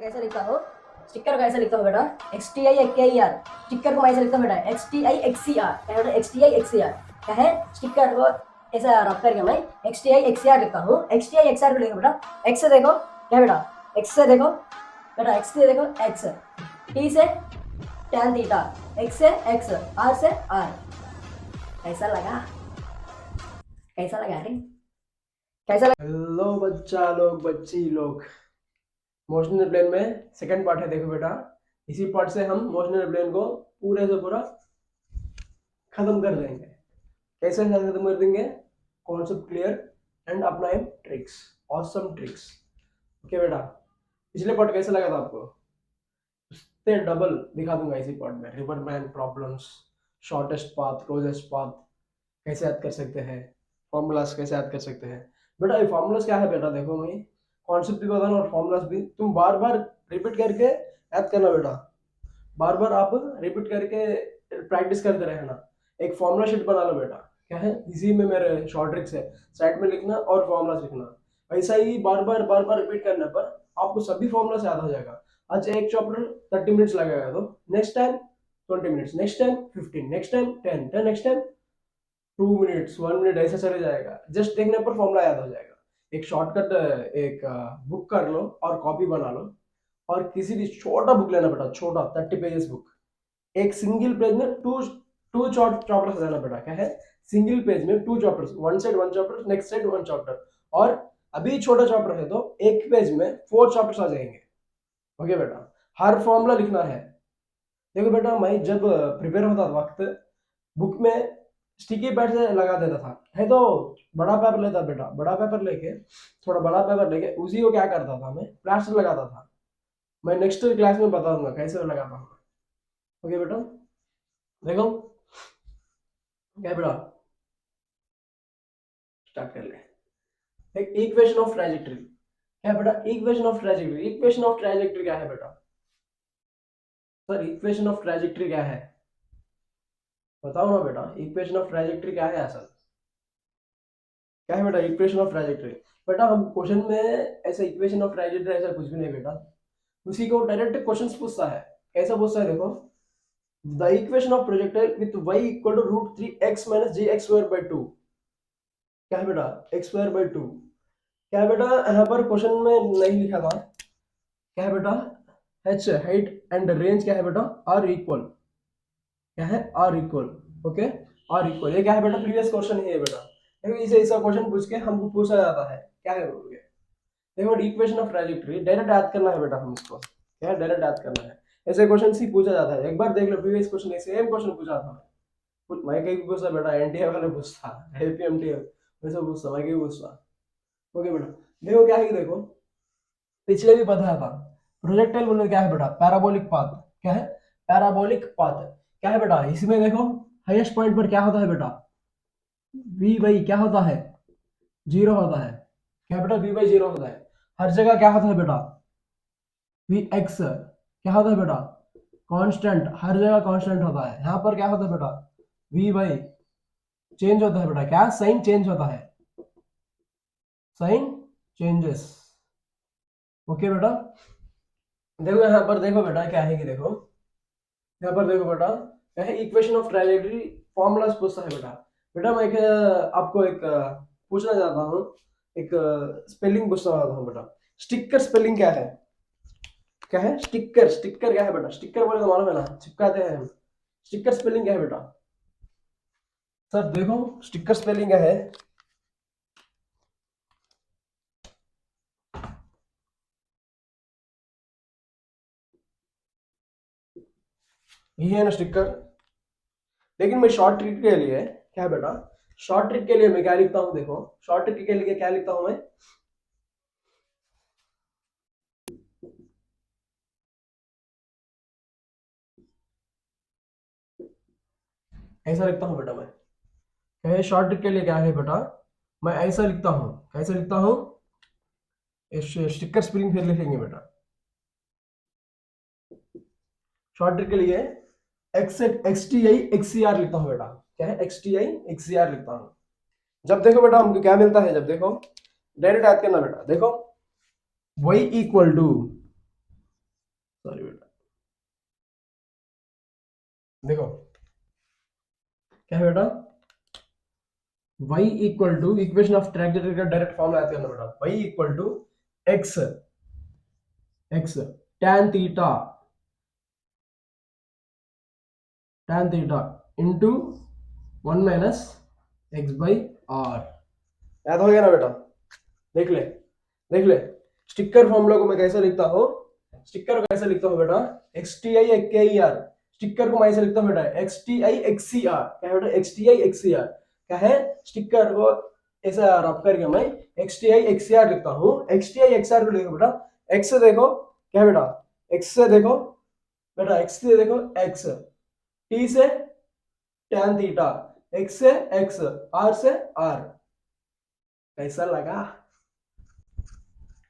कैसे लिखता हूँ, स्टिकर को कैसे लिखता हूँ बेटा, XTIKER। स्टिकर को मैं ऐसे लिखता हूँ बेटा, XTIXER। क्या है बेटा, XTIXER। क्या है, स्टिकर को ऐसा रब करके मैं XTIXER लिखता हूँ। XTIXER को लिखो बेटा, X से देखो, क्या है बेटा, X से देखो बेटा, X से देखो, X, T से tan थीटा, X से X, R से R। कैसा लगा, कैसा लगा रे, कैसा लगा? हेलो बच्चा लोग, बच्ची लोग, मोशनल प्लेन में सेकंड पार्ट है। देखो बेटा, इसी पार्ट से हम मोशनल प्लेन को पूरे से पूरा खत्म कर देंगे। कैसे खत्म कर देंगे? Concept clear and apply tricks, awesome tricks. Okay बेटा, पिछले पार्ट कैसा लगा था आपको? उससे डबल दिखा दूंगा इसी पार्ट में। River man problems, shortest path, closest path कैसे याद कर सकते हैं, फॉर्मूलाज कैसे याद कर सकते हैं। बेटा ये फॉर्मूलाज क्या है बेटा, देखो मैं कॉन्सेप्ट भी बताना और फॉर्मूलाज भी तुम बार बार रिपीट करके याद करना बेटा। बार बार आप रिपीट करके प्रैक्टिस करते रहना। एक फॉर्मूला शीट बना लो बेटा। क्या है, इसी में मेरे शॉर्ट ट्रिक्स है, साइड में लिखना और फॉर्मूलाज लिखना। ऐसा ही बार बार रिपीट करने पर आपको सभी फॉर्मूलाज याद हो जाएगा। आज एक चैप्टर 30 मिनट्स लगेगा, तो next time 20 minutes, next time 15, next time 10, next time 2 minutes, 1 minute, ऐसा चले जाएगा। जस्ट देखने पर फॉर्मूला याद हो जाएगा। एक शॉर्टकट, एक बुक कर लो और कॉपी बना लो, और किसी भी छोटा बुक लेना बेटा, छोटा 30 पेजेस बुक। एक सिंगल पेज में टू टू चैप्टर्स लेना बेटा। क्या है, सिंगल पेज में 2 chapters, one side 1 chapter, next side 1 chapter. और अभी छोटा चैप्टर है तो एक पेज में 4 चैप्टर्स आ जाएंगे। ओके बेटा, हर फॉर्मूला लिखना है। देखो बेटा, मैं जब प्रिपेयर होता था वक्त बुक में स्टिकी पैड से लगा देता था, है तो बड़ा पेपर लेता बेटा, बड़ा पेपर लेके, थोड़ा बड़ा पेपर लेके उसी को क्या करता था, मैं प्लास्टर लगाता था। मैं नेक्स्ट क्लास में बताऊंगा कैसे लगाता हूँ। ओके बेटा, देखो क्या बेटा, स्टार्ट कर ले। एक इक्वेशन ऑफ ट्राजेक्टरी क्या है बेटा, equation of trajectory. Equation of trajectory क्या है बेटा, सर इक्वेशन ऑफ ट्राजेक्टरी क्या है, बताओ ना बेटा। इक्वेशन ऑफ ट्राजेक्टरी क्या है असल, क्या है बेटा इक्वेशन ऑफ ट्राजेक्टरी? बेटा हम क्वेश्चन में ऐसा इक्वेशन ऑफ ट्राजेक्टरी ऐसा कुछ भी नहीं बेटा, उसी को डायरेक्ट क्वेश्चन पूछता है। कैसा पूछता है देखो, the equation of projectile with y equal to √3x minus jx square by 2। क्या है बेटा, x स्क्वायर बाय 2। क्या है बेटा, यहाँ पर क्वेश्चन में नहीं लिखा था। क्या है बेटा, h हाइट एंड रेंज क्या है बेटा, आर इक्वल, क्या है, R equal. Okay, R equal, ये क्या है बेटा, प्रीवियस क्वेश्चन ही है बेटा। देखो इसे ऐसा क्वेश्चन पूछ के हमको पूछा जाता है, क्या है बोल के। देखो इक्वेशन ऑफ ट्राजेक्टरी डायरेक्ट याद करना है बेटा, हम इसको क्या है, डायरेक्ट याद करना है। ऐसे क्वेश्चन ही पूछा जाता है, एक बार देख लो प्रीवियस क्वेश्चन, सेम क्वेश्चन पूछा था। मैं कहीं पूछता बेटा, एनटीए वाले पूछता, एपीएमटी वैसे पूछता, मैं कहीं पूछता। ओके बेटा, देखो क्या है कि देखो पिछले भी बताया था, प्रोजेक्टाइल बोलने क्या है बेटा, पैराबोलिक पाथ। क्या है, पैराबोलिक पाथ। क्या है बेटा, इसमें देखो हाईएस्ट पॉइंट पर क्या होता है बेटा, वी बाई क्या होता है, 0 होता है। क्या बेटा, वी बाई 0 होता है। हर जगह क्या होता है बेटा, वी एक्स क्या होता है बेटा, कांस्टेंट, हर जगह कांस्टेंट होता है। यहाँ पर क्या होता है बेटा, वी बाई चेंज होता है बेटा, क्या साइन चेंज होता है, साइन चेंजेस। ओके बेटा, देखो यहाँ पर देखो बेटा क्या है कि देखो, यहाँ पर देखो बेटा क्या है, इक्वेशन ऑफ ट्राजेक्टरी फॉर्मूलाज पूछता है बेटा। बेटा मैं आपको एक पूछना चाहता हूँ, एक स्पेलिंग पूछना चाहता हूँ बेटा। स्टिकर स्पेलिंग क्या है, क्या है, स्टिकर, स्टिकर क्या है बेटा, स्टिकर बोले तो मालूम है ना, चिपकाते हैं हम। स्टिकर स्पेलिंग क्या है बेटा, सर देखो स्टिकर स्पेलिंग क्या है, ये है ना स्टिकर। लेकिन मैं शॉर्ट ट्रिक के लिए क्या है बेटा, शॉर्ट ट्रिक के लिए मैं क्या लिखता हूँ, देखो शॉर्ट ट्रिक के लिए क्या लिखता हूँ मैं, ऐसा लिखता हूँ बेटा। मैं क्या है, शॉर्ट ट्रिक के लिए क्या है बेटा, मैं ऐसा लिखता हूँ, कैसे लिखता हूँ, स्टिकर स्पेलिंग फिर लिखेंगे बेटा। शॉर्ट ट्रिक के लिए XTI XCR लिखता हूँ बेटा। क्या है, XTI XCR लिखता हूँ। जब देखो बेटा हमको क्या मिलता है, जब देखो डायरेक्ट याद करना बेटा, देखो y इक्वल टू सॉरी बेटा, देखो क्या है बेटा, y equal to equation of trajectory का डायरेक्ट फॉर्म आते हैं ना बेटा, y equal to x x tan theta into 1 minus x by are. याद हो गया ना बेटा? देख ले स्टिकर फॉर्मूला को मैं कैसे लिखता हूँ, स्टिकर को कैसे लिखता हूँ बेटा, एक्स टी आई एक के ई आर, स्टिकर को मैं ऐसे लिखता हूँ बेटा X T I x C R. क्या है बेटा? X T I x C R. क्या है? स्टिकर को ऐसा रब करके मैं X T I x C R लिखता हूँ। X T I X R को लिखो बेटा, एक्स से देखो क्या है बेटा, एक्स से देखो बेटा, एक्स से देखो एक्स, टी से tan थीटा, एक्स से एक्स, आर से आर। कैसा लगा?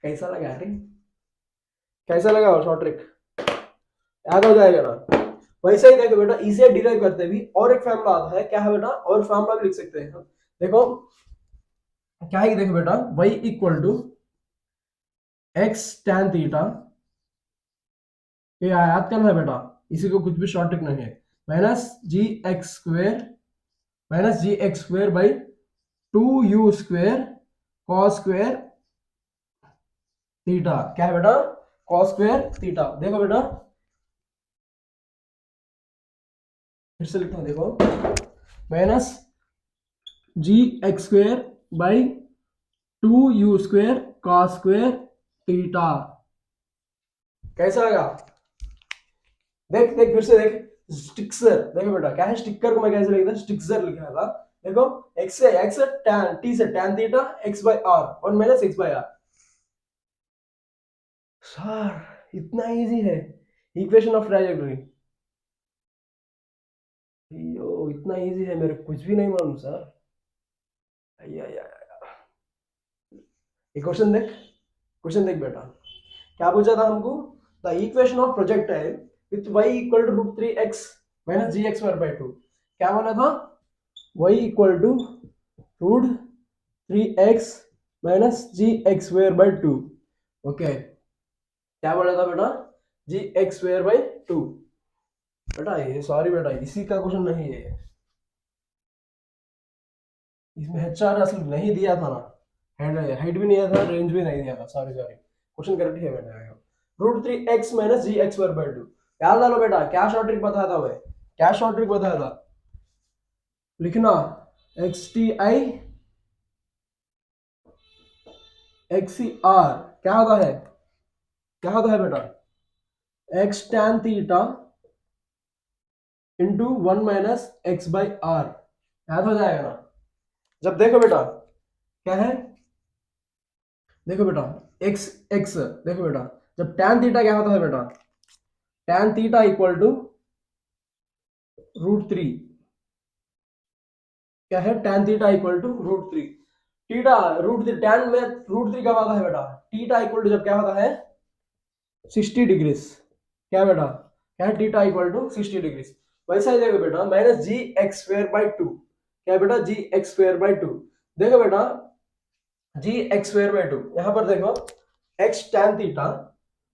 कैसा लगा रे? कैसा लगा शॉर्ट ट्रिक? याद हो जाएगा ना? वैसे ही देखो बेटा, इसे डिराइव करते भी और एक फॉर्मूला आता है। क्या है बेटा? और फॉर्मूला भी लिख सकते हैं हम। देखो क्या है, देखो बेटा, y equal to x tan theta, ये याद करना है बेटा, इसी को कुछ भी शॉर्ट ट्रिक नहीं है, minus g x square by 2u square cos square theta. क्या है बेटा? Cos square theta. देखो बेटा फिर से लिखता हूं, देखो minus g x square by 2u square cos square theta. कैसा लगा? देख देख फिर से देख, स्टिक्सर। देखो बेटा क्या है, स्टिकर को मैं कैसे लिखता, स्टिक्सर लिखा था। देखो एक्स से एक्स, टैन टी से tan theta, x by R, 1 minus x by R. Sir इतना इजी है इक्वेशन ऑफ ट्राइजेक्टरी? यो इतना इजी है, मेरे कुछ भी नहीं मालूम सर। ये क्वेश्चन देख बेटा, क्या पूछा था हमको, the equation of projectile with y equal to root 3x minus g x square by 2। क्या बोला था? y equal to root 3x minus g x square by 2। Okay, क्या बोला था बेटा? G x square by 2। बेटा ये सॉरी बेटा, इसी का क्वेश्चन नहीं है, इसमें एचआर असल नहीं दिया था ना, हाइट भी नहीं दिया था, रेंज भी नहीं दिया था। सॉरी क्वेश्चन करेक्ट है बेटा। Root 3x minus g x square by 2। याद डालो बेटा, क्या शॉर्ट ट्रिक बताया था मैं, क्या शॉर्ट ट्रिक बताया था? लिखना x T I x C R. क्या होता है? क्या होता है बेटा? X tan theta into 1 minus x by are. याद हो जाएगा ना? जब देखो बेटा क्या है, देखो बेटा एक्स एक्स, देखो बेटा जब टैन थीटा क्या होता है बेटा, tan theta equal to root 3। क्या है? Tan theta equal to root 3। Theta root 3, tan में रूट 3 कब आता है बेटा? थीटा इक्वल टू जब क्या होता है 60 डिग्रीज। क्या बेटा? क्या है? Theta equal to 60 degrees. वैसा ही देखो बेटा minus g x square by 2। क्या बेटा? G x square by 2। देखो बेटा जी एक्स स्क्वायर बाई 2, यहां पर देखो x tan theta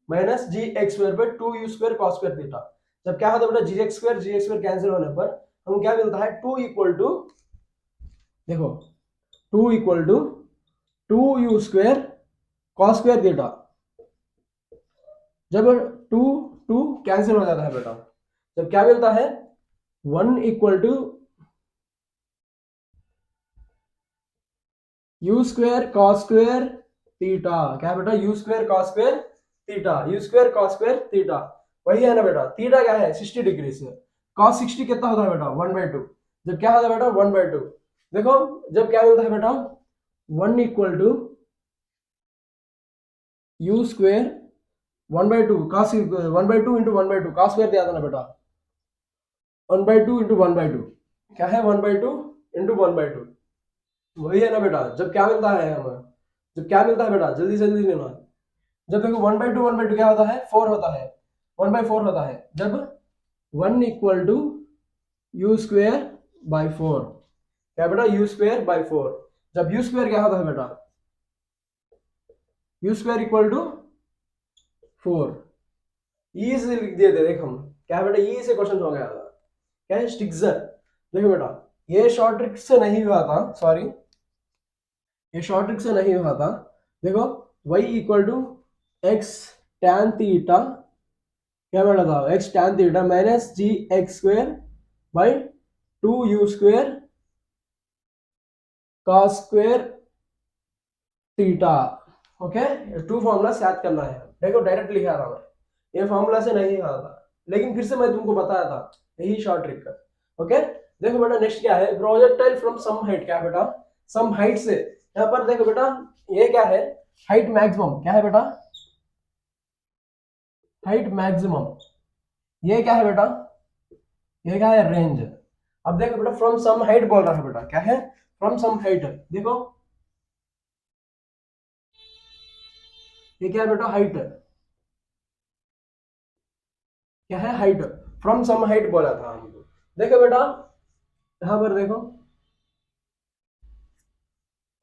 minus g x square by 2 u square cos square theta. जब क्या होता है बेटा, जी एक्स स्क्वायर कैंसिल होने पर हम क्या मिलता है, 2 इक्वल टू, देखो 2 equal to 2 u square cos square theta. जब 2 2 कैंसिल हो जाता है बेटा, जब क्या मिलता है 1 equal to u square cos square theta. क्या बेटा? U square cos square theta, u square cos square theta. वही है ना बेटा, थीटा क्या है 60 डिग्री से, कॉस 60 कितना होता है बेटा 1/2। जब क्या होता है बेटा 1/2, देखो जब क्या मिलता है बेटा 1 equal to u square 1/2 cos 1/2 into 1/2 cos square दिया था ना बेटा, 1/2 इंटू 1/2। क्या है 1/2 इंटू 1/2। वही है ना बेटा, जब क्या मिलता है हमें, जब क्या मिलता है बेटा, जल्दी से जल्दी लेना। जब देखो 1/2 क्या होता है 4 होता है, 1/4 होता है। जब 1 equal to u square by 4। क्या बेटा? U square by 4। जब यू स्क्वेयर क्या होता है बेटा, यू स्क्वेयर इक्वल टू 4। ई से लिख दिए थे, देख हम क्या है बेटा, ई से क्वेश्चन हो गया था, क्या है स्टिक्सर। देखो बेटा ये शॉर्ट ट्रिक से नहीं हुआ था, सॉरी ये शॉर्ट ट्रिक से नहीं हुआ था। देखो y equal to x tan theta, क्या बेटा था x tan theta minus g x square by 2u² cos square theta. Okay, two formula याद करना है। देखो डायरेक्ट लिखा था मैं, ये फॉर्मूला से नहीं आया था, लेकिन फिर से मैं तुमको बताया था यही शॉर्ट ट्रिक का। ओके, देखो बेटा नेक्स्ट क्या है, प्रोजेक्टाइल फ्रॉम सम हाइट, क्या है बेटा सम हाइट से। यहाँ पर देखो बेटा ये क्या है, हाइट मैक्सिमम, क्या है बेटा हाइट मैक्सिमम, ये क्या है बेटा, ये क्या है रेंज। अब देखो बेटा फ्रॉम सम हाइट बोल रहा है बेटा, क्या है फ्रॉम सम हाइट। देखो ये क्या है बेटा हाइट, क्या है हाइट, फ्रॉम सम हाइट बोला था हमको। देखो बेटा यहाँ पर देखो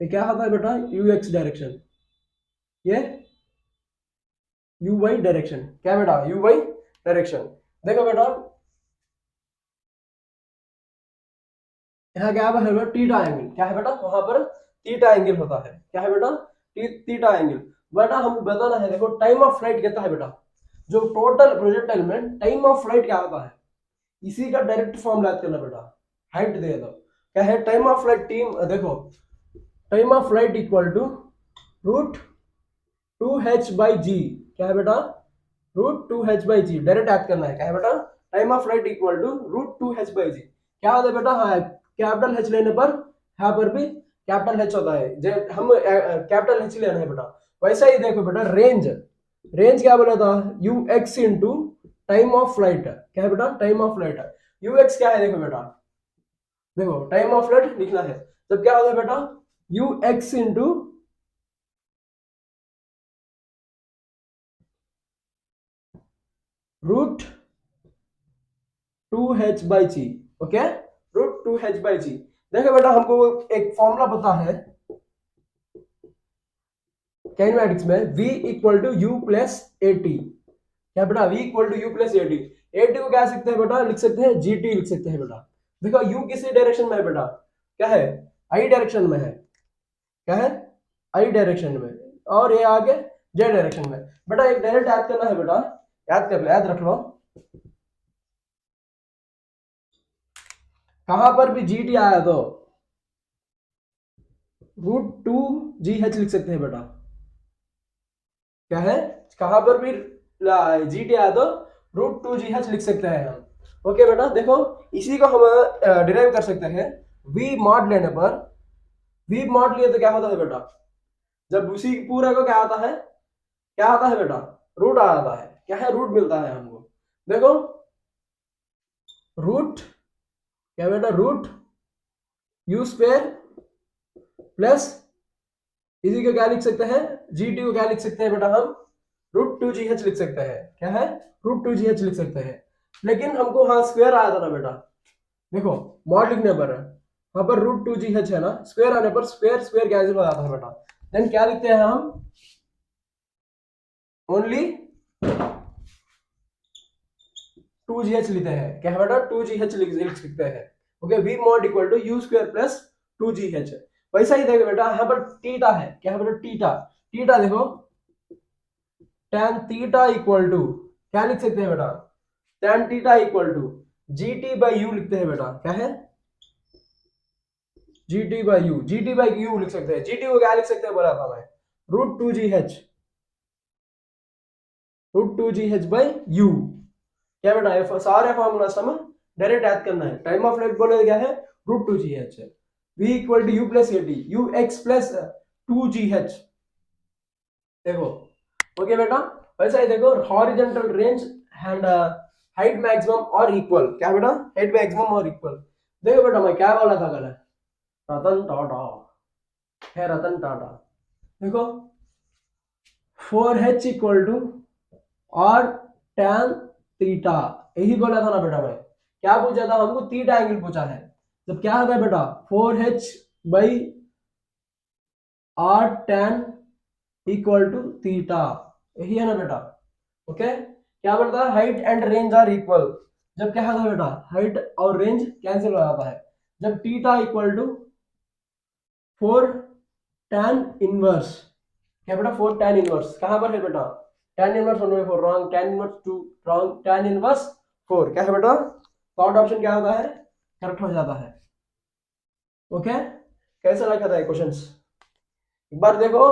ये क्या होता है बेटा यू एक्स डायरेक्शन, ये यू वाई डायरेक्शन, क्या बेटा यू वाई डायरेक्शन। देखो बेटा यहाँ क्या है बेटा थीटा एंगल, क्या है बेटा वहां पर थीटा एंगल होता है, क्या है बेटा थीटा एंगल। बेटा हम बताना है, देखो टाइम ऑफ फ्लाइट कितना है बेटा, जो टोटल प्रोजेक्टाइल में टाइम ऑफ फ्लाइट क्या होता है, इसी का डायरेक्ट फॉर्म याद करना बेटा। हाइट दे दो, क्या है टाइम ऑफ फ्लाइट, टीम देखो time of flight equal to root 2h/g, क्या है बेटा रूट 2h/g, डायरेक्ट याद करना है, क्या है बेटा time of flight equal to root 2h/g। क्या होता है बेटा, हाँ कैपिटल एच लेने पर यहाँ पर भी कैपिटल एच होता है, हम कैपिटल एच लेना है बेटा। वैसा ही देखो बेटा रेंज, रेंज क्या बोला था you x into time of flight, क्या है बेटा time of flight. You x क्या है देखो बेटा, देखो टाइम ऑफ फ्लाइट लिखना है, तब क्या होगा बेटा u x into root 2h/g। Okay, root 2h/g। देखो बेटा हमको एक फॉर्मूला पता है काइनेमैटिक्स में, v equal to u plus a t, क्या बेटा v equal to u plus a t. A t को क्या लिख सकते हैं बेटा, लिख सकते हैं जी टी लिख सकते हैं बेटा। देखो u किसी डायरेक्शन में है बेटा, क्या है आई डायरेक्शन में है, क्या है आई डायरेक्शन में, और ये आगे जे डायरेक्शन में। बेटा एक डायरेक्ट याद करना है बेटा, याद कर लो, याद रख लो, कहां पर भी जी टी आया तो रूट 2g/h लिख सकते हैं बेटा, क्या है कहां पर भी जी टी आया तो रूट 2g/h लिख सकते हैं हम। ओके बेटा देखो इसी को हम डिराइव कर सकते हैं v मॉड लेने पर। v मॉड लिए तो क्या होता है बेटा, जब उसी पूरा को क्या आता है, क्या आता है बेटा रूट आता है, क्या है रूट मिलता है हमको। देखो रूट, क्या बेटा रूट यू स्क्वायर प्लस इसी को क्या लिख सकते हैं, जी टी को क्या लिख सकते हैं बेटा हम रूट 2g/h लिख सकते हैं, क्या है रूट 2g/h लिख सकते हैं। लेकिन हमको हाँ स्क्वायर आया था ना बेटा, देखो मॉड लिखने पर वहां पर रूट 2g/h है ना, स्क्वायर आने पर स्क्वायर स्क्वायर कैंसिल हो जाता है बेटा। देन क्या लिखते हैं हम ओनली 2g/h लिखते हैं, क्या है बेटा 2g/h लिख सकते हैं। Okay, v mod equal to u square plus 2g/h। वैसा ही देखो बेटा यहाँ पर थीटा है, क्या है बेटा थीटा, थीटा देखो tan थीटा इक्वल टू क्या लिख सकते हैं बेटा, tan theta equal to GT/u लिखते हैं बेटा, क्या है GT/u, GT/u लिख सकते हैं। GT को क्या लिख सकते हैं बोला था मैं रूट 2g/h, रूट 2g/h/u, क्या बेटा ये सारे फॉर्मूला हमें डायरेक्ट याद करना है। टाइम ऑफ फ्लाइट बोले क्या है root 2g/h, v equal to u plus a t, u x plus 2g/h। देखो ओके बेटा वैसा ही देखो horizontal range and height maximum और इक्वल, क्या बेटा हाइट मैक्सिमम और इक्वल। देखो बेटा मैं क्या बोला था कल, रतन टाटा है, रतन टाटा। देखो 4h इक्वल टू और tan थीटा, यही बोला था ना बेटा मैं, क्या पूछा था हमको थीटा एंगल पूछा है। जब क्या होता है बेटा 4h/r tan equal to theta, यही है ना बेटा। ओके क्या बोलता है, height and range are equal. जब क्या होता है बेटा, हाइट और रेंज कैंसिल हो जाता है जब theta equal to 4 tan inverse. क्या बेटा, 4 tan इनवर्स कहां पर है बेटा, tan inverse 1/4 wrong, tan inverse 2 wrong, tan inverse 4 क्या है बेटा, थर्ड ऑप्शन क्या होता है, करेक्ट हो जाता है। ओके, कैसा लगा था ये क्वेश्चंस, एक बार देखो।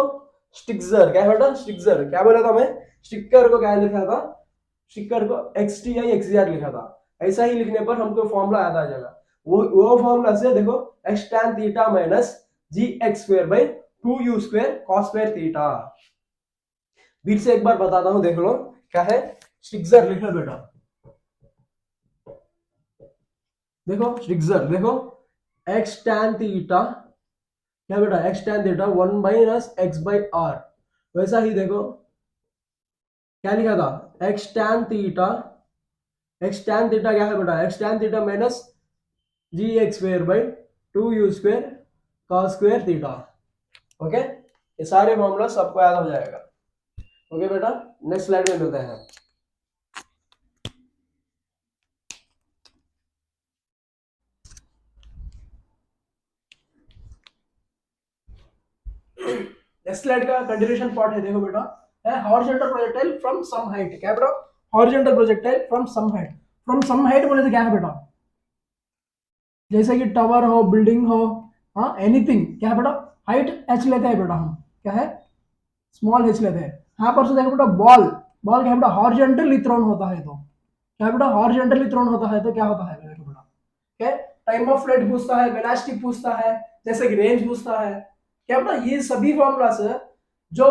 स्टिक्सर क्या है बेटा, स्टिक्सर क्या बोला था मैं, स्टिकर को क्या लिखा था, स्टिकर को XTI XCR लिखा था। ऐसा ही लिखने पर हमको फॉर्मूला याद आ जाएगा। वो फॉर्मूला से देखो, x tan theta minus gx² by 2u square cos square theta. फिर से एक बार बताता हूं, देख लो क्या है, स्टिक्सर लिख लो बेटा। देखो स्टिक्सर, देखो x tan थीटा क्या बेटा, x tan थीटा 1 माइनस x बाई आर। वैसा ही देखो क्या लिखा था, x tan थीटा क्या है बेटा, x tan theta minus gx² by 2u square cos square theta. Okay, ये सारे फॉर्मूला सबको याद हो जाएगा। ओके बेटा, नेक्स्ट स्लाइड में मिलते हैं। नेक्स्ट स्लाइड का कंटिन्यूएशन पार्ट है, देखो बेटा, है horizontal projectile from some height. क्या बेटा, horizontal projectile from some height. From some height बोले तो क्या है बेटा, जैसे कि टावर हो, बिल्डिंग हो, हाँ एनीथिंग, क्या है बेटा, हाइट h लेते हैं बेटा हम, क्या है, स्मॉल h लेते हैं। यहाँ पर से देखो बेटा, बॉल, बॉल क्या है बेटा, हॉरिजॉन्टली थ्रोन होता है, तो क्या है बेटा, हॉरिजॉन्टली थ्रोन होता है तो क्या होता है देखो बेटा, क्या टाइम ऑफ फ्लाइट पूछता है, वेलोसिटी पूछता है, जैसे कि रेंज पूछता है। क्या बेटा, ये सभी फॉर्मूला से जो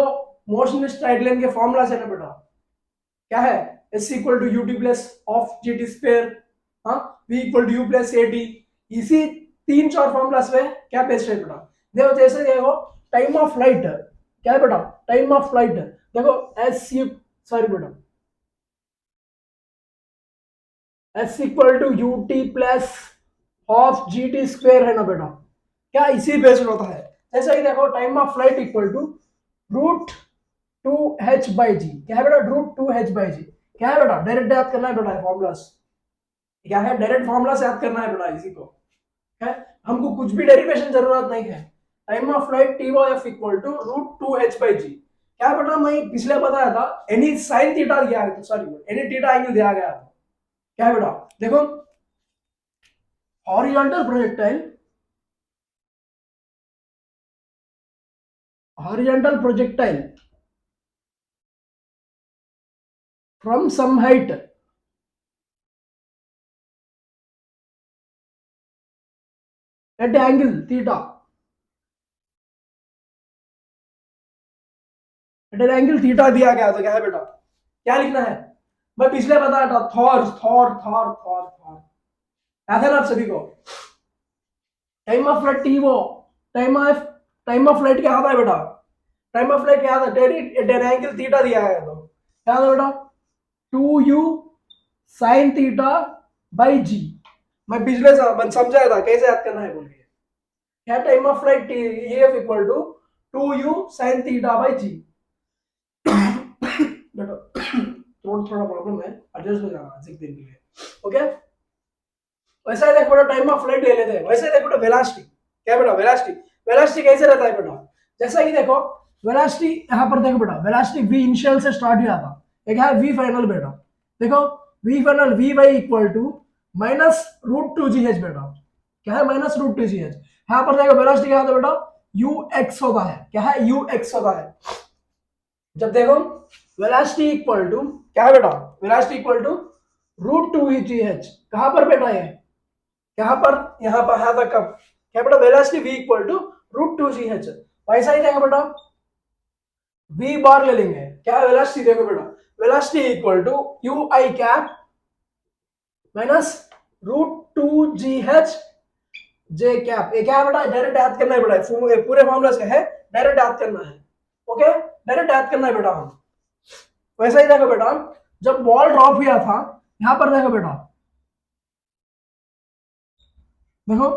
मोशन स्ट्राइट लाइन के फॉर्मूला है ना बेटा, क्या है, s equal to u t plus of g t square, हाँ v equal to u plus a t. इसी 3-4 फॉर्मूलास पे क्या बेस्ड है बेटा, देखो जैसे देखो टाइम ऑफ फ्लाइट क्या है बेटा, टाइम ऑफ फ्लाइट देखो एस सी, सॉरी बेटा, s equal to u t plus of g t square है ना बेटा, क्या इसी बेस्ड होता है। जैसे ही देखो time of flight equal to root 2h by g, क्या है बेटा, रूट 2h बाई जी, क्या है बेटा, डायरेक्ट याद करना है बेटा फॉर्मूलास, क्या है, डायरेक्ट फॉर्मूला से याद करना है बेटा इसी को, है, हमको कुछ भी डेरिवेशन जरूरत नहीं है। Time of flight t o f equal to root 2h by g. क्या बेटा, मैं पिछले बताया था, एनी साइन थीटा दिया है, सॉरी एनी थीटा एंगल दिया गया था। क्या है बेटा, देखो horizontal projectile, horizontal projectile from some height at angle theta, at angle theta दिया गया तो क्या है बेटा, क्या लिखना है, मैं पिछले बताया था, Thor Thor Thor Thor Thor, याद है ना आप सभी को। टाइम ऑफ फ्लाइट टी वो, टाइम ऑफ फ्लाइट क्या आता है बेटा, टाइम ऑफ फ्लाइट क्या आता है, डेट एंगल थीटा दिया है तो क्या आता है बेटा, 2u साइन थीटा बाई जी। मैं पिछले समझाया था कैसे याद करना है बोल के, क्या time of flight t f equal to 2u sine theta by g. बेटा थोड़ा प्रॉब्लम है, एडजस्ट हो जाना एक दिन के लिए। ओके, वैसा ही देखो बेटा, टाइम ऑफ फ्लाइट ले लेते हैं, वैसे ही देखो बेटा वेलोसिटी, क्या बेटा, वेलोसिटी, वेलोसिटी कैसे रहता है बेटा, जैसा कि देखो वेलोसिटी यहाँ पर देखो बेटा, वेलोसिटी v इनिशियल से स्टार्ट हुआ था, एक है v फाइनल बेटा, देखो v final v by equal to minus root 2gh बेटा, क्या है, माइनस रूट 2gh। यहाँ पर देखो वेलोसिटी क्या होता है बेटा, ux होता है, क्या है, ux होता है। जब देखो वेलोसिटी इक्वल टू क्या है बेटा, velocity equal to root 2gh, कहां पर बेटा है, यहाँ पर, यहाँ पर यहाँ तक, कब क्या बेटा, velocity v equal to root 2gh। वैसा ही देखो बेटा, v बार ले लेंगे, क्या है वेलोसिटी, देखो बेटा velocity equal to u i cap minus root 2gh j cap. ये क्या है बेटा, डायरेक्ट याद करना है बेटा, पूरे फॉर्मूला से है, डायरेक्ट याद करना है। ओके, डायरेक्ट याद करना है बेटा हम। वैसा ही देखो बेटा, जब बॉल ड्रॉप हुआ था, यहां पर देखो बेटा, देखो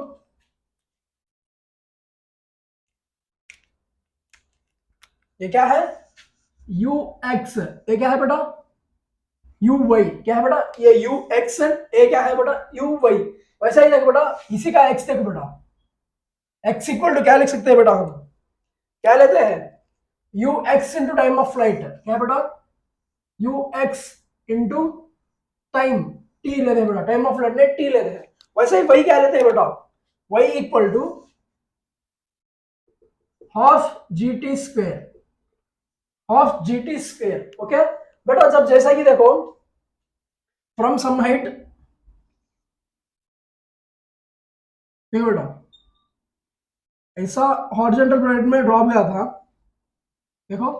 ये क्या है, ux, ये क्या है बेटा, यू वाई क्या है बेटा, ये यू एक्स एंड ए क्या है बेटा यू वाई। वैसा ही देखो बेटा इसी का एक्स देखो बेटा, एक्स इक्वल टू क्या लिख सकते हैं बेटा, हम क्या लेते हैं you x into time of flight, क्या बेटा u x into time T लेते हैं बेटा, टाइम ऑफ फ्लाइट ने टी लेते हैं। वैसे ही वही क्या लेते हैं बेटा, वही equal to half g t square, half g t square. Okay बेटा, जब जैसा कि देखो फ्रॉम सम हाइट, देखो बेटा ऐसा हॉरिजॉन्टल प्लेट में ड्रॉप गया था, देखो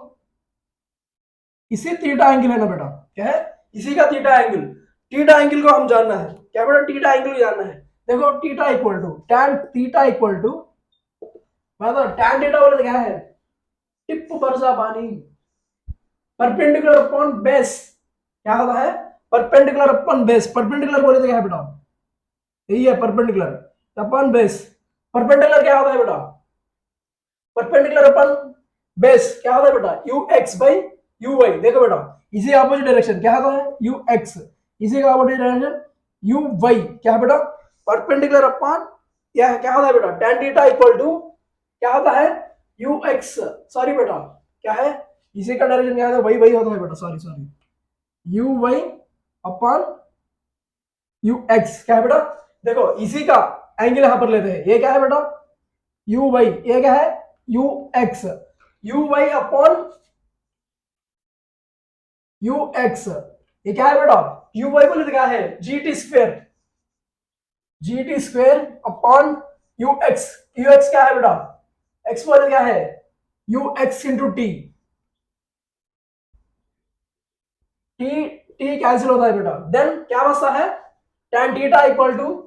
इसी थीटा एंगल है ना बेटा, क्या है इसी का थीटा एंगल, थीटा एंगल को हम जानना है, क्या बेटा थीटा एंगल जानना है। देखो theta equal to tan theta equal to, मतलब tan थीटा बोले तो क्या है, टिप पर सा पानी, परपेंडिकुलर अपॉन बेस, क्या होता है परपेंडिकुलर अपॉन बेस, परपेंडिकुलर बोले तो क्या है बेटा, यही है परपेंडिकुलर अपॉन बेस। परपेंडिकुलर क्या होता है बेटा, परपेंडिकुलर अपॉन बेस क्या होता है बेटा u x by u y. देखो बेटा इसी ऑपोजिट डायरेक्शन क्या होता है यू एक्स, इसी का ऑपोजिट डायरेक्शन यू वाई, क्या बेटा परपेंडिकुलर अपॉन या क्या होता है बेटा tan थीटा इक्वल टू क्या होता है यू एक्स, सॉरी बेटा क्या है इसी का डायरेक्शन क्या होता है वही वही होता है बेटा, sorry sorry u y upon u x, क्या है बेटा देखो इसी का एंगल यहां पर लेते हैं, ये क्या है बेटा यू वाई, ये क्या है u x, u y upon u x, ये क्या है बेटा यू वाई बोले तो क्या है g t square, g t square upon u x क्या है बेटा एक्स बोले क्या है u x into t, t t cancel होता है बेटा, देन क्या बचता है tan theta equal to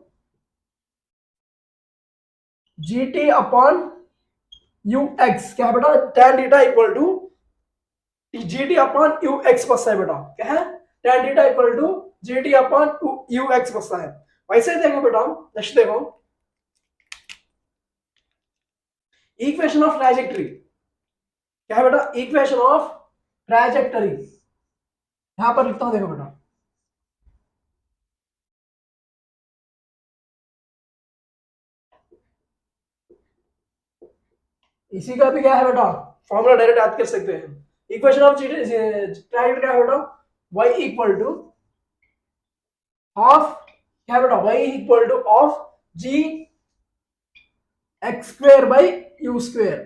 g t upon u x, क्या है बेटा tan theta equal to g t upon u x बचता है बेटा, क्या है tan theta equal to g t upon u x बचता है। वैसे ही देखो बेटा नेक्स्ट देखो इक्वेशन ऑफ ट्राजेक्टरी, क्या है बेटा इक्वेशन ऑफ ट्राजेक्टरी, यहां पर लिखता हूं देखो बेटा इसी का भी क्या है बेटा फॉर्मूला डायरेक्ट याद कर सकते हैं, इक्वेशन ऑफ ट्राजेक्टरी क्या है बेटा y इक्वल टू ऑफ क्या है बेटा y equal to of g x square by u square,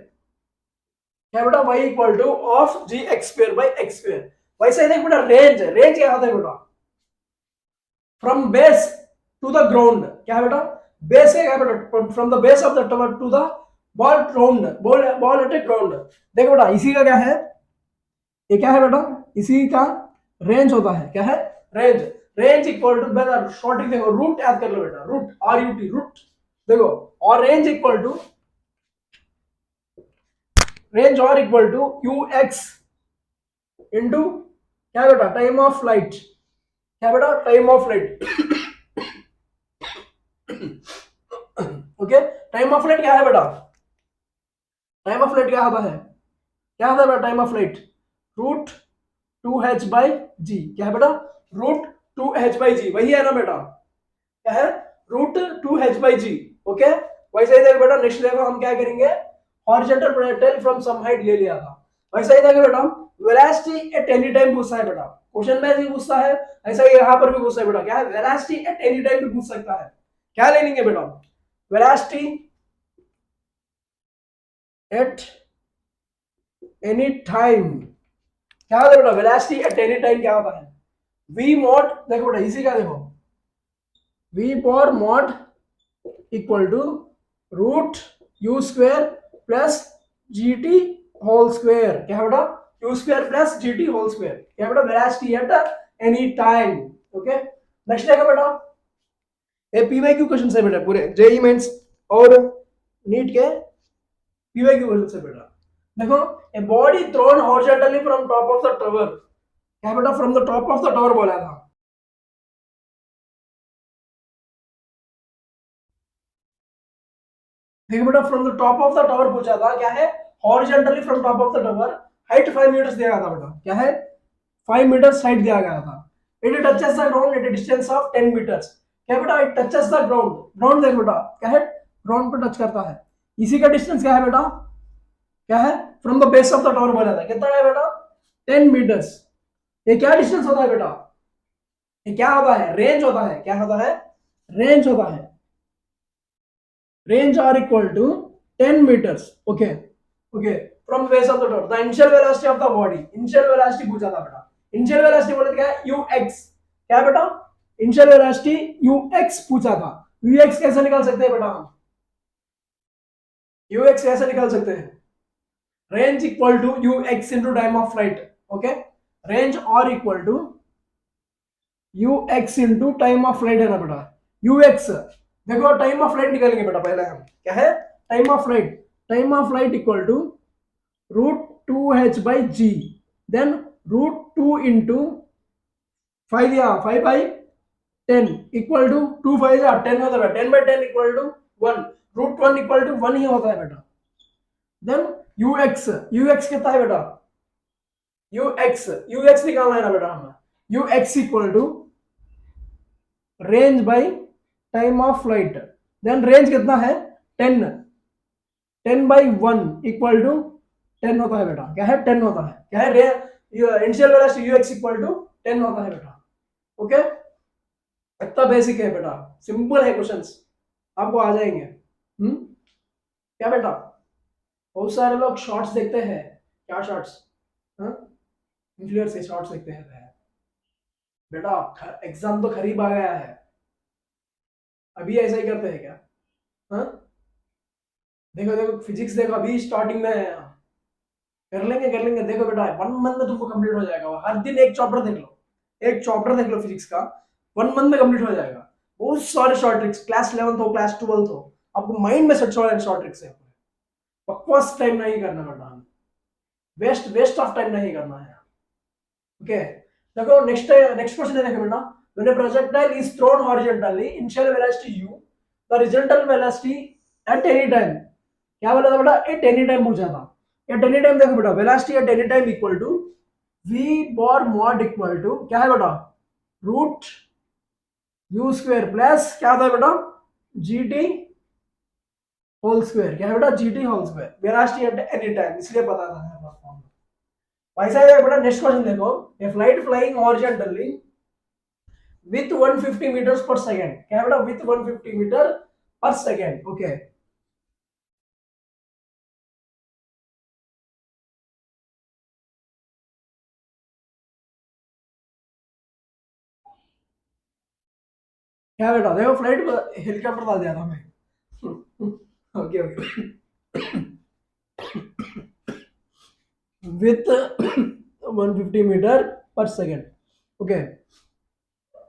क्या बेटा y equal to of g x square by x square. वैसे देख बेटा रेंज, रेंज क्या होता है बेटा from base to the ground, क्या है बेटा बेस क्या है बेटा from the base of the tower to the ball ground, ball at a ground. देखो बेटा इसी का क्या है, ये क्या है बेटा इसी का रेंज होता है, क्या है रेंज, रेंज इक्वल टू बेटा शॉर्टिंग देखो रूट याद कर लो बेटा, root r u t root, देखो और रेंज इक्वल टू रेंज और equal to you x into क्या बेटा टाइम ऑफ फ्लाइट, क्या बेटा time of flight okay time of flight क्या है बेटा, टाइम ऑफ फ्लाइट क्या होता है, क्या होता है बेटा time of flight root two h by g, क्या है बेटा root two h by g, वही है ना बेटा क्या है root two h by g. Okay वैसे ही देखो बेटा नेक्स्ट देखो हम क्या करेंगे horizontal projectile from some height ले लिया था, वैसे ही देखो बेटा वेलोसिटी एट एनी टाइम पूछता है बेटा, क्वेश्चन में भी पूछता है ऐसा ही यहाँ पर भी पूछता है बेटा, क्या है वेलोसिटी एट एनी टाइम भी पूछ सकता है, क्या ले लेंगे बेटा वेलोसिटी एट एनी टाइम, क्या होता है बेटा वेलोसिटी एट एनी टाइम क्या होता है v मॉड, देखो बेटा इसी का देखो v पर mod equal to root u square plus g t whole square, क्या है बेटा u square plus g t whole square, क्या बेटा velocity at any time. Okay next देखो बेटा ये पीवाईक्यू क्वेश्चन है बेटा पूरे जेई मेंस और नीट के पीवाईक्यू क्वेश्चन है बेटा। देखो a body thrown horizontally from top of the tower, क्या बेटा from the top of the tower बोला था, देखो बेटा from the top of the tower पूछा था, क्या है horizontally from top of the tower height 5 meters दिया गया था बेटा, क्या है 5 मीटर्स हाइट दिया गया था। It touches the ground at a distance of 10 meters. क्या बेटा, it touches the ground, ground देख बेटा क्या है, ग्राउंड पर टच करता है। इसी का डिस्टेंस क्या है बेटा, क्या है, from the base of the tower बोला था, कितना है बेटा 10 मीटर्स। ये क्या डिस्टेंस होता है बेटा, ये क्या होता है, रेंज होता है, क्या होता है, रेंज होता है। Range are equal to 10 meters, okay okay, from base of the tower. The initial velocity of the body, initial velocity पूछा था बेटा। इनिशियल वेलोसिटी बोले क्या है, ux, क्या है बेटा, इनिशियल वेलोसिटी ux पूछा था। ux कैसे निकाल सकते हैं बेटा हम, ux कैसे निकाल सकते हैं, range equal to ux into time of flight, okay, range are equal to ux into time of flight है ना बेटा, ux देखो टाइम ऑफ फ्लाइट निकालेंगे बेटा पहले हम, क्या है time of flight, time of flight equal to √2h by g, then √2 into 5 या 5 by 10 इक्वल टू 2 5 या 10 होता है, 10 by 10 equal to 1, √1 equal to 1 ही होता है बेटा। देन ux कितना है बेटा, ux निकालना है ना बेटा हमें, ux equal to range by time of flight, then range कितना है 10, 10 by 1 इक्वल टू 10 होता है बेटा, क्या है 10 होता है, क्या है initial velocity ux equal to 10 होता है बेटा, ओके। इतना बेसिक है बेटा, सिंपल है क्वेश्चंस, आपको आ जाएंगे। क्या बेटा, बहुत सारे लोग शॉर्ट्स देखते हैं, क्या शॉर्ट्स, इन्फ्लुएंसर के शॉर्ट्स देखते हैं बेटा, एग्जाम तो करीब आ गया है, अभी ऐसा ही करते हैं क्या, हाँ देखो देखो फिजिक्स देखो अभी स्टार्टिंग में है, कर लेंगे देखो बेटा 1 मंथ में तुमको कंप्लीट हो जाएगा, हर दिन एक चैप्टर देख लो, एक चैप्टर देख लो फिजिक्स का, 1 मंथ में कंप्लीट हो जाएगा। बहुत सारे शॉर्ट ट्रिक्स, क्लास 11th हो क्लास 12th हो, आपको माइंड में सेट हो शॉर्ट ट्रिक्स है, बकवास टाइम नहीं करना बेटा, वेस्ट ऑफ टाइम नहीं करना है, ओके। देखो नेक्स्ट क्वेश्चन है, देखो बेटा, when a projectile is thrown horizontally, initial velocity u, the resultant velocity at any time, क्या बोला था बेटा, एट एनी टाइम पूछा था, एट एनी टाइम देखो बेटा, velocity at any time equal to v bar mod equal to क्या है बेटा, रूट u स्क्वायर प्लस क्या होता है बेटा, gt होल स्क्वायर, क्या है बेटा gt whole square, velocity at any time, इसलिए पता था वैसा है बेटा। नेक्स्ट क्वेश्चन देखो, a flight flying horizontally with 150 meters per second, क्या है बेटा, with 150 meter per second, okay. क्या बेटा, देखो फ्लाइट हेलीकॉप्टर डाल दिया था मैं, okay okay, with 150 meter per second, okay,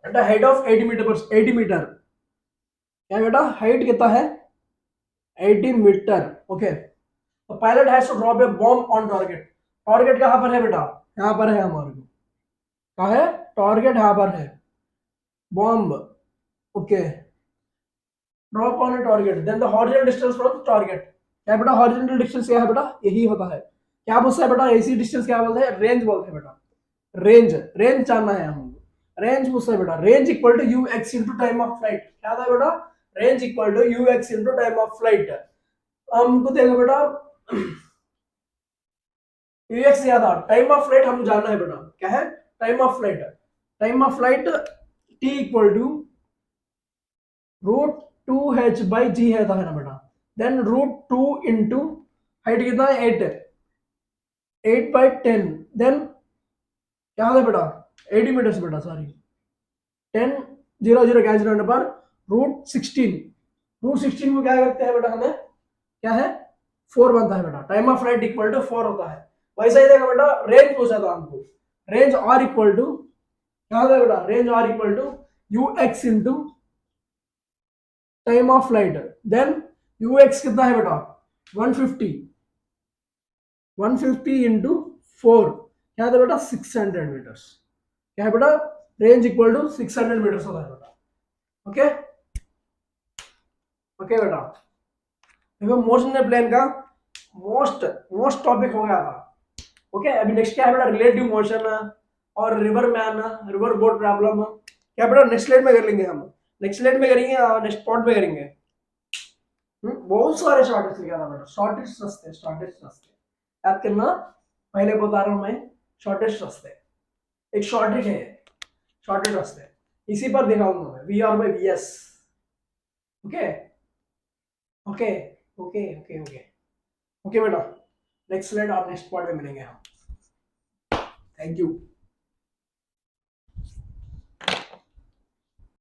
at height of 80 meter पर 80 meter, क्या बेटा हाइट कितना है 80 meter, ओके। तो pilot has to drop a bomb on target, target कहां पर है बेटा, यहां पर है हमारे को, कहां है टारगेट, यहां पर है bomb, okay, drop on a target, then the horizontal distance from target, क्या बेटा हॉरिजॉन्टल डिस्टेंस क्या है बेटा, यही होता है, क्या पूछता है बेटा, ऐसी डिस्टेंस क्या बोलते हैं, रेंज बोलते हैं बेटा, रेंज, रेंज जानना है हमको, रेंज पूछता है बेटा, range equal to you x into time of flight, क्या था बेटा, range equal to you x into time of flight, हमको देखो बेटा यू एक्स याद था, टाइम ऑफ फ्लाइट हम जानना है बेटा, क्या है time of flight, time of flight t equal to √2h by g है ना बेटा, देन √2 इंटू हाइट कितना है 8 by 10, देन क्या होता है बेटा 80 meters बेटा, सॉरी 10 0 0 कैंसिल होने पर √16 को क्या करते हैं बेटा, हमें क्या है 4 बनता है बेटा, time of flight equal to 4 होता है। वैसा ही देखा बेटा, रेंज पूछा था हमको, रेंज आर इक्वल टू क्या होता है बेटा, range are equal to you x into time of flight, then U X कितना है बेटा 150 इंटू 4, क्या है बेटा 600 meters, क्या है बेटा रेंज इक्वल टू 600 meters होता है बेटा, ओके ओके बेटा। देखो मोशन प्लेन का मोस्ट टॉपिक हो गया था, ओके। अभी नेक्स्ट क्या है बेटा, रिलेटिव मोशन, और river man, river boat problem, क्या बेटा नेक्स्ट स्लाइड में कर लेंगे हम, नेक्स्ट स्लाइड में करेंगे, नेक्स्ट पॉइंट में करेंगे। बहुत सारे शॉर्टेज लिखा था बेटा, शॉर्टेज रास्ते, शॉर्टेज रास्ते याद करना, पहले बता रहा हूं मैं, शॉर्टेज रास्ते, एक शॉर्टेज है, शॉर्टेज रास्ते, इसी पर दिखाऊंगा मैं, V R by V S. Okay okay okay okay okay okay बेटा, नेक्स्ट स्लाइड और नेक्स्ट पॉइंट में मिलेंगे हम। Thank you.